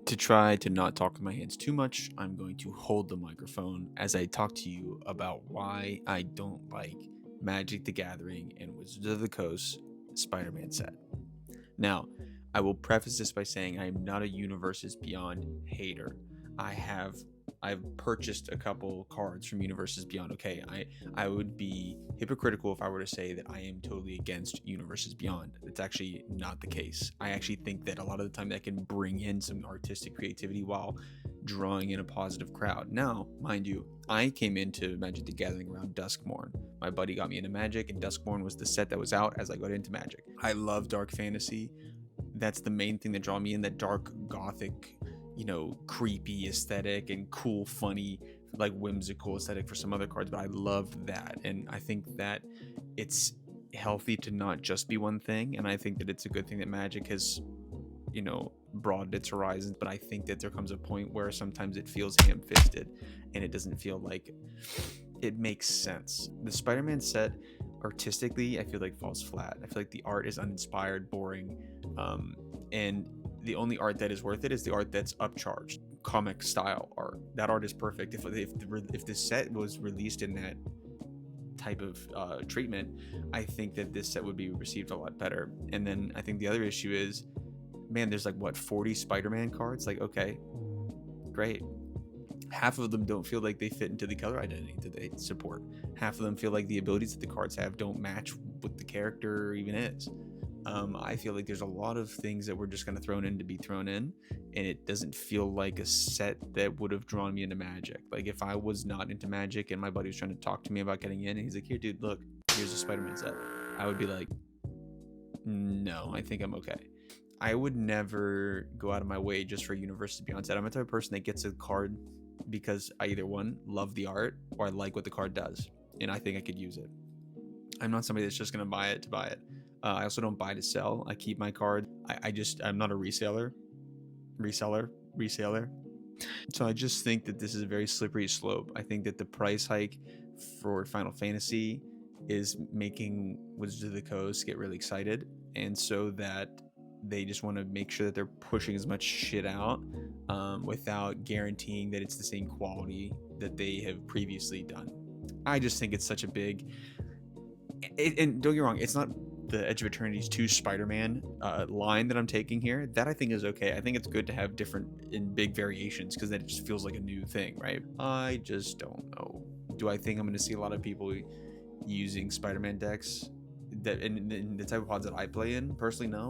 To try to not talk with my hands too much, I'm going to hold the microphone as I talk to you about why I don't like Magic the Gathering and Wizards of the Coast Spider Man set. Now, I will preface this by saying I am not a Universes Beyond hater. I have I've purchased a couple cards from Universes Beyond. Okay, I would be hypocritical if I were to say that I am totally against Universes Beyond. It's actually not the case. I actually think that a lot of the time that can bring in some artistic creativity while drawing in a positive crowd. Now, mind you, I came into Magic the Gathering around Duskmorn. My buddy got me into Magic, and Duskmorn was the set that was out as I got into Magic. I love dark fantasy. That's the main thing that draw me in, that dark gothic, creepy aesthetic and cool, funny, like whimsical aesthetic for some other cards. But I love that, and I think that it's healthy to not just be one thing. And I think that it's a good thing that Magic has broadened its horizons. But I think that there comes a point where sometimes it feels ham-fisted and it doesn't feel like it makes sense. The Spider-Man set artistically, I feel like falls flat. I feel like the art is uninspired, boring, and the only art that is worth it is the art that's upcharged, comic style art. That art is perfect. If the set was released in that type of treatment, I think that this set would be received a lot better. And then I think the other issue is, man, there's like what, 40 Spider-Man cards? Like, okay, great. Half of them don't feel like they fit into the color identity that they support. Half of them feel like the abilities that the cards have don't match what the character even is. I feel like there's a lot of things that we're just kind of thrown in to be thrown in, and it doesn't feel like a set that would have drawn me into Magic. Like if I was not into Magic and my buddy was trying to talk to me about getting in, and he's like, "Here, dude, look, here's a Spider-Man set," I would be like, "No, I think I'm okay." I would never go out of my way just for Universes Beyond set. I'm the type of person that gets a card because I either one, love the art, or I like what the card does, and I think I could use it. I'm not somebody that's just gonna buy it to buy it. I also don't buy to sell. I keep my card. I'm not a reseller. So I just think that this is a very slippery slope. I think that the price hike for Final Fantasy is making Wizards of the Coast get really excited, and so that they just want to make sure that they're pushing as much shit out without guaranteeing that it's the same quality that they have previously done. I just think it's such a big and don't get me wrong, it's not the Edge of Eternity's 2 Spider-Man line that I'm taking here. That I think is okay. I think it's good to have different and big variations because then it just feels like a new thing, right? I just don't know. Do I think I'm going to see a lot of people using Spider-Man decks that in the type of pods that I play in? Personally, no.